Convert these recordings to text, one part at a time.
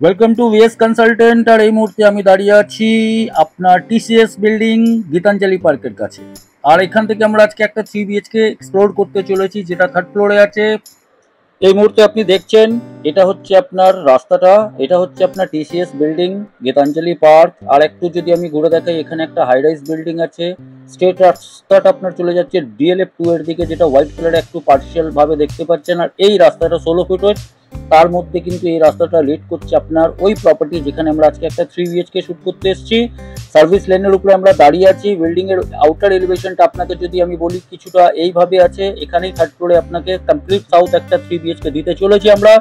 Welcome to VS consultant. আর এই মুহূর্তে আমি দাঁড়িয়ে আছি আপনার টিসিএস বিল্ডিং গীতাঞ্জলি পার্কের কাছে। আর এখান থেকে আমরা আজকে একটা 3 BHK এক্সপ্লোর করতে চলেছি, যেটা থার্ড ফ্লোরে আছে। এই মুহূর্তে আপনি দেখছেন এটা হচ্ছে আপনার রাস্তাটা, এটা হচ্ছে আপনার টিসিএস বিল্ডিং গীতাঞ্জলি পার্ক। আর একটু যদি আমি ঘুরে দেখাই, এখানে একটা হাই রাইজ বিল্ডিং আছে। স্ট্রেট রাস্তাটা আপনার চলে যাচ্ছে DLF2 এর দিকে, যেটা হোয়াইট কালারে একটু পার্সিয়াল ভাবে দেখতে পাচ্ছেন। আর এই রাস্তাটা 16 ফিটের, তার মধ্যে কিন্তু এই রাস্তাটা লিড করছে আপনার ওই প্রপার্টি যেখানে আমরা আজকে একটা 3 BHK শুট করতে এসেছি। সার্ভিস লেনের উপরে আমরা দাঁড়িয়ে আছি। বিল্ডিং এর আউটার এলিভেশনটা আপনাকে যদি আমি বলি কিছুটা এইভাবে আছে। এখানেই থার্ড ফ্লোরে আপনাকে কমপ্লিট সাউথ একটা 3 BHK দিতে চলেছি আমরা।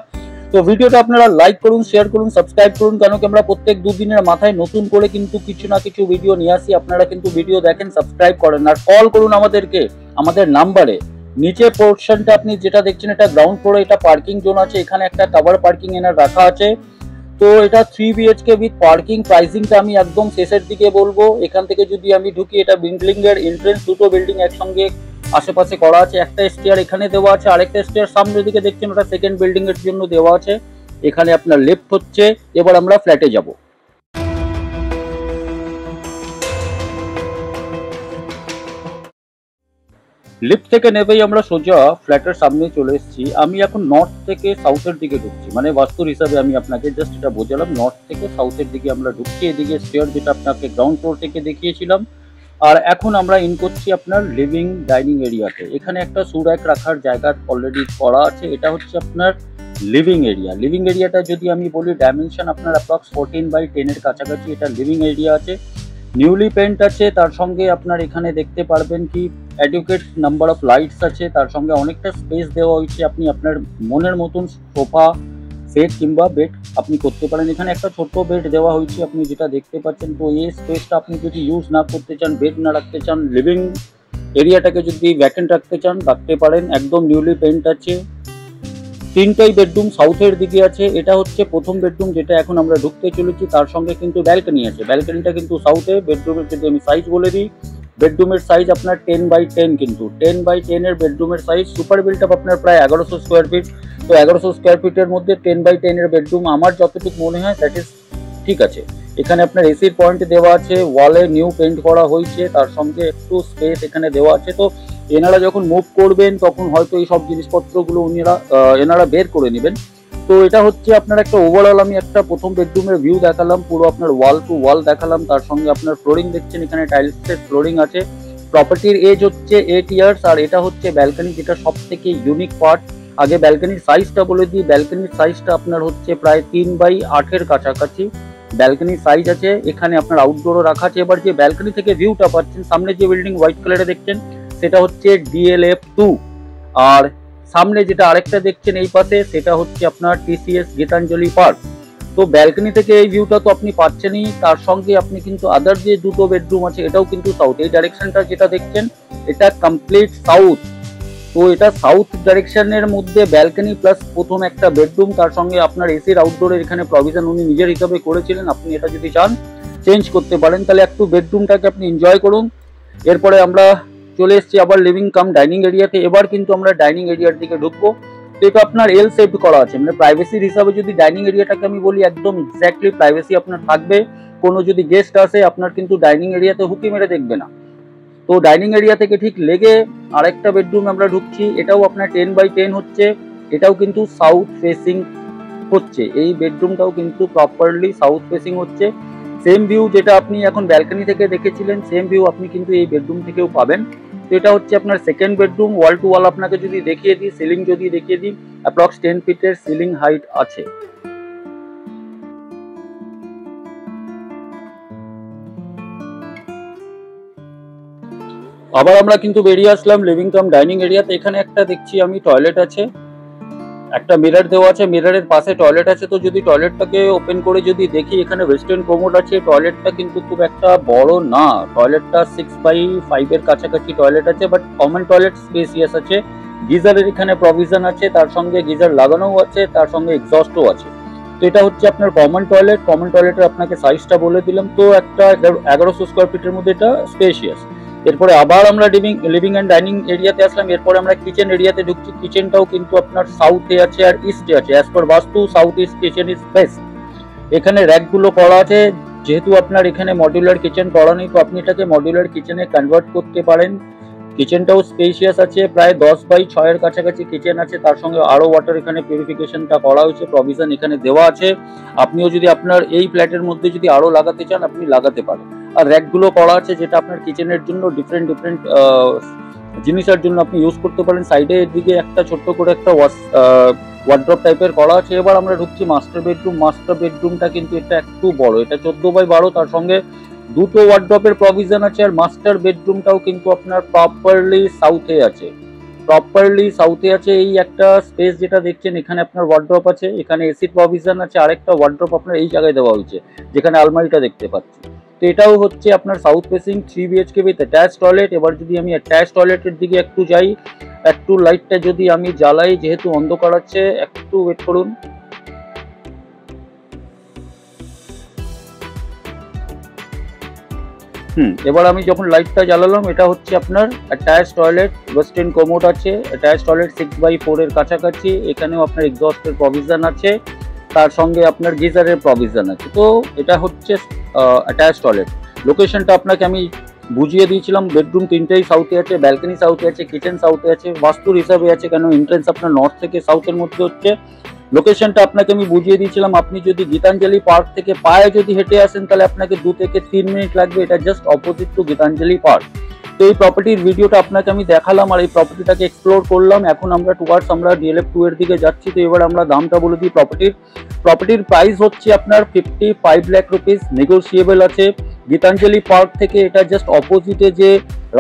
তো ভিডিওটা আপনারা লাইক করুন, শেয়ার করুন, সাবস্ক্রাইব করুন, কেন কি আমরা প্রত্যেক দুদিনের মাথায় নতুন করে কিন্তু কিছু না কিছু ভিডিও নিয়ে আসি। আপনারা কিন্তু ভিডিও দেখেন, সাবস্ক্রাইব করেন আর কল করুন আমাদেরকে আমাদের নাম্বারে। নিচে পোর্শনটা আপনি যেটা দেখছেন, এটা গ্রাউন্ড ফ্লোরে, এটা পার্কিং জোন আছে। এখানে একটা কভার পার্কিং এনার রাখা আছে। তো এটা 3 BHK উইথ পার্কিং। প্রাইসিংটা আমি একদম শেষের দিকে বলবো। এখান থেকে যদি আমি ঢুকি, এটা বিল্ডিং এর এন্ট্রেন্স, দুটো বিল্ডিং একসঙ্গে আশেপাশে করা আছে। একটা স্টেয়ার এখানে দেওয়া আছে, আরেকটা স্টেয়ার সামনের দিকে দেখছেন, ওটা সেকেন্ড বিল্ডিং এর জন্য দেওয়া আছে। এখানে আপনার লেফট হচ্ছে। এবার আমরা ফ্ল্যাটে যাব। লিফট থেকে নেবেই আমরা সোজা ফ্ল্যাটের সামনে চলে এসেছি। আমি এখন নর্থ থেকে সাউথের দিকে ঢুকছি, মানে বাস্তুর হিসাবে আমি আপনাকে জাস্ট এটা বোঝালাম। নর্থ থেকে সাউথের দিকে আমরা ঢুকছি। এদিকে স্টেয়ার যেটা আপনাকে গ্রাউন্ড ফ্লোর থেকে দেখিয়েছিলাম। আর এখন আমরা ইন করছি আপনার লিভিং ডাইনিং এরিয়াতে। এখানে একটা সুরাক রাখার জায়গা অলরেডি করা আছে। এটা হচ্ছে আপনার লিভিং এরিয়া। লিভিং এরিয়াটা যদি আমি বলি, ডাইমেনশন আপনার অ্যাপ্রক্স 14/10 এর কাছাকাছি এটা লিভিং এরিয়া আছে। নিউলি পেন্ট আছে, তার সঙ্গে আপনার এখানে দেখতে পারবেন কি অ্যাডিকুয়েট নাম্বার অফ লাইটস আছে। তার সঙ্গে অনেকটা স্পেস দেওয়া হয়েছে। আপনি আপনার মনের মতন সোফা সেট কিংবা বেড আপনি করতে পারেন। এখানে একটা ছোট্ট বেড দেওয়া হয়েছে, আপনি যেটা দেখতে পাচ্ছেন। তো এই স্পেসটা আপনি যদি ইউজ না করতে চান, বেড না রাখতে চান, লিভিং এরিয়াটাকে যদি ভ্যাকেন্ট রাখতে চান, রাখতে পারেন। একদম নিউলি পেন্ট আছে। তিনটাই বেডরুম সাউথের দিকে আছে। এটা হচ্ছে প্রথম বেডরুম, যেটা এখন আমরা ঢুকতে চলেছি। তার সঙ্গে কিন্তু ব্যালকনি আছে। ব্যালকনিটা কিন্তু সাউথে। বেডরুমের যদি আমি সাইজ বলে দিই, বেডরুমের সাইজ আপনার 10/10, কিন্তু 10/10 এর বেডরুমের সাইজ। সুপার বিল্ট আপ আপনার প্রায় 1100 স্কোয়ার ফিট। তো 1100 স্কোয়ার ফিটের মধ্যে 10/10 এর বেডরুম আমার যতটুকু মনে হয় দ্যাট ইজ ঠিক আছে। এখানে আপনার এসির পয়েন্ট দেওয়া আছে, ওয়ালে নিউ পেন্ট করা হয়েছে, তার সঙ্গে একটু স্পেস এখানে দেওয়া আছে। তো এনারা যখন মুভ করবেন তখন হয়তো এই সব জিনিসপত্রগুলো এনারা বের করে নেবেন। তো এটা হচ্ছে আপনার একটা ওভারঅল আমি একটা প্রথম বেডরুমের ভিউ দেখালাম, পুরো আপনার ওয়াল টু ওয়াল দেখালাম। তার সঙ্গে আপনার ফ্লোরিং দেখছেন, এখানে টাইলসের ফ্লোরিং আছে। প্রপার্টির এজ হচ্ছে 8 ইয়ার্স। আর এটা হচ্ছে ব্যালকনি, যেটা সব থেকে ইউনিক পার্ট। আগে ব্যালকনির সাইজটা বলে দিই। ব্যালকনির সাইজটা আপনার হচ্ছে প্রায় 3/8 এর কাছাকাছি ব্যালকনির সাইজ আছে। এখানে আপনার আউটডোরও রাখা আছে। এবার যে ব্যালকনি থেকে ভিউটা পাচ্ছেন, সামনে যে বিল্ডিং হোয়াইট কালারে দেখছেন, সেটা হচ্ছে DLF2। আর সামনে যেটা আরেকটা দেখছেন এই পাশে, সেটা হচ্ছে আপনার TCS গীতাঞ্জলি পার্ক। তো ব্যালকনি থেকে এই ভিউটা তো আপনি পাচ্ছেনই, তার সঙ্গে আপনি কিন্তু আদার যে দুটো বেডরুম আছে এটাও কিন্তু সাউথ। এই ডাইরেকশনটা যেটা দেখছেন এটা কমপ্লিট সাউথ। তো এটা সাউথ ডাইরেকশনের মধ্যে ব্যালকনি প্লাস প্রথম একটা বেডরুম, তার সঙ্গে আপনার এসির আউটডোরের এখানে প্রভিশন উনি নিজের হিসাবে করেছিলেন। আপনি এটা যদি চান চেঞ্জ করতে পারেন। তাহলে একটু বেডরুমটাকে আপনি এনজয় করুন। এরপরে আমরা চলে এসেছি আবার লিভিং কাম ডাইনিং এরিয়াতে। এবার কিন্তু আমরা ডাইনিং এরিয়ার দিকে ঢুকবো। তো এটা আপনার এল শেপড করা আছে, মানে প্রাইভেসির হিসাবে যদি ডাইনিং এরিয়াটাকে আমি বলি, একদম এক্স্যাক্টলি প্রাইভেসি আপনার থাকবে। কোনো যদি গেস্ট আসে, আপনার কিন্তু ডাইনিং এরিয়াতে হুকি মেরে দেখবে না। তো ডাইনিং এরিয়া থেকে ঠিক লেগে আরেকটা বেডরুম আমরা ঢুকছি। এটাও আপনার 10/10 হচ্ছে। এটাও কিন্তু সাউথ ফেসিং হচ্ছে। এই বেডরুমটাও কিন্তু প্রপারলি সাউথ ফেসিং হচ্ছে। সেম ভিউ যেটা আপনি এখন ব্যালকনি থেকে দেখেছিলেন, সেম ভিউ আপনি কিন্তু এই বেডরুম থেকেও পাবেন। তো এটা হচ্ছে আপনার second bedroom. Wall to all আপনাকে যদি দেখিয়ে দিই, সিলিং যদি দেখিয়ে দিই, অ্যাপ্রক্স 10 ফিটের সিলিং হাইট আছে। আবার আমরা কিন্তু বেরিয়ে আসলাম লিভিং কাম ডাইনিং এরিয়াতে। এখানে একটা দেখছি আমি টয়লেট আছে, একটা মিরর দেওয়া আছে, মিররের পাশে টয়লেট আছে। তো যদি টয়লেটটাকে ওপেন করে যদি দেখি, এখানে ওয়েস্টার্ন কোমোড আছে। টয়লেটটা কিন্তু খুব একটা বড় না, টয়লেটটা 6/5 এর কাছাকাছি টয়লেট আছে, বাট কমন টয়লেট স্পেসিয়াস আছে। গিজারের এখানে প্রভিশন আছে, তার সঙ্গে গিজার লাগানোও আছে, তার সঙ্গে এক্সস্টও আছে। তো এটা হচ্ছে আপনার কমন টয়লেট। কমন টয়লেটের আপনাকে সাইজটা বলে দিলাম। তো একটা 1100 স্কোয়ার ফিটের মধ্যে এটা স্পেশিয়াস। এরপরে আবার আমরা লিভিং এন্ড ডাইনিং এরিয়াতে আসলাম। এরপরে আমরা কিচেন এরিয়াতে ঢুকছি। কিচেনটাও কিন্তু আপনার সাউথে আছে আর ইস্টে আছে। অ্যাজ পার বাস্তু south east kitchen is best. এখানে র্যাকগুলো করা আছে। যেহেতু আপনার এখানে মডিউলার কিচেন করা নেই, তো আপনি এটাকে মডিউলার কিচেনে কনভার্ট করতে পারেন। কিচেনটাও স্পেশিয়াস আছে, প্রায় 10/6 এর কাছাকাছি কিচেন আছে। তার সঙ্গে আরো ওয়াটার এখানে পিউরিফিকেশনটা করা হয়েছে, প্রভিশন এখানে দেওয়া আছে। আপনিও যদি আপনার এই ফ্ল্যাটের মধ্যে যদি আরো লাগাতে চান আপনি লাগাতে পারেন। আর র্যাকগুলো করা আছে যেটা আপনার কিচেনের জন্য ডিফারেন্ট জিনিসের জন্য আপনি ইউজ করতে পারেন। সাইডে এদিকে একটা ছোট্ট করে একটা ওয়ার্ড্রপ টাইপের করা আছে। এবার আমরা ঢুকছি মাস্টার বেডরুম। মাস্টার বেডরুমটা কিন্তু এটা একটু বড়, এটা 14/12, তার সঙ্গে দুটো ওয়ার্ড্রপের প্রভিশন আছে। আর মাস্টার বেডরুমটাও কিন্তু আপনার প্রপারলি সাউথে আছে, এই একটা স্পেস যেটা দেখছেন এখানে আপনার ওয়ার্ড্রপ আছে, এখানে এসি প্রভিশন আছে, আরেকটা ওয়ার্ড্রপ আপনার এই জায়গায় দেওয়া হয়েছে যেখানে আলমারিটা দেখতে পাচ্ছি। তো এটাও হচ্ছে আপনার south facing 3 BHK with attach toilet. এবার যদি আমি অ্যাটাচ টয়লেটের দিকে একটু যাই, একটু লাইটটা যদি আমি জ্বালাই, যেহেতু অন্ধকার আছে, একটু ওয়েট করুন। এবার আমি যখন লাইটটা জ্বালালাম, এটা হচ্ছে আপনার অ্যাটাচ টয়লেট, ওয়েস্টার্ন কোমোড আছে, অ্যাটাচ টয়লেট 6/4 এর কাছাকাছি। এখানেও আপনার এক্সস্টের প্রভিশন আছে, তার সঙ্গে আপনার গিজারের প্রভিশন আছে। তো এটা হচ্ছে অ্যাটাচ টয়লেট। লোকেশনটা আপনাকে আমি বুঝিয়ে দিয়েছিলাম। বেডরুম 3টাই সাউথে আছে, ব্যালকনি সাউথে আছে, কিচেন সাউথে আছে, বাস্তুর হিসাবে আছে, কেন এন্ট্রেন্স আপনার নর্থ থেকে সাউথের মধ্যে হচ্ছে। লোকেশনটা আপনাকে আমি বুঝিয়ে দিয়েছিলাম। আপনি যদি গীতাঞ্জলি পার্ক থেকে পায়ে যদি হেঁটে আসেন তাহলে আপনাকে 2 থেকে 3 মিনিট লাগবে। এটা just opposite to Gitanjali park. তো এই প্রপার্টির ভিডিওটা আপনাকে আমি দেখালাম আর এই প্রপার্টিটাকে এক্সপ্লোর করলাম। এখন আমরা আমরা DLF 2 এর দিকে যাচ্ছি। তো এবার আমরা দামটা বলে দিই। প্রপার্টির প্রাইস হচ্ছে আপনার 55 লাখ রুপিস, নেগোসিয়েবল আছে। গীতাঞ্জলি পার্ক থেকে এটা জাস্ট অপোজিটে যে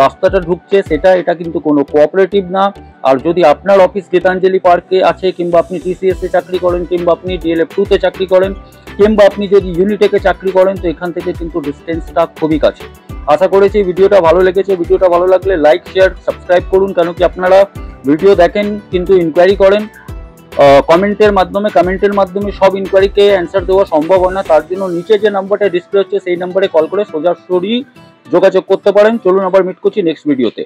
রাস্তাটা ঢুকছে এটা কিন্তু কোনো কোঅপারেটিভ না। আর যদি আপনার অফিস গীতাঞ্জলি পার্কে আছে, কিংবা আপনি TCS এ চাকরি করেন, কিংবা আপনি DLF 2 তে চাকরি করেন, কিংবা আপনি যদি ইউনিটেকে চাকরি করেন, তো এখান থেকে কিন্তু ডিস্টেন্সটা খুবই কাছে। আশা করেছি ভিডিওটা ভালো লেগেছে। ভিডিওটা ভালো লাগলে লাইক, শেয়ার, সাবস্ক্রাইব করুন, কেন কি আপনারা ভিডিও দেখেন কিন্তু ইনকোয়ারি করেন কমেন্টের মাধ্যমে সব ইনকোয়ারিকে অ্যান্সার দেওয়া সম্ভব হয় না। তার জন্য নিচে যে নাম্বারটা ডিসপ্লে হচ্ছে সেই নাম্বারে কল করে সোজাসুজি যোগাযোগ করতে পারেন। চলুন আবার মিট করছি নেক্সট ভিডিওতে।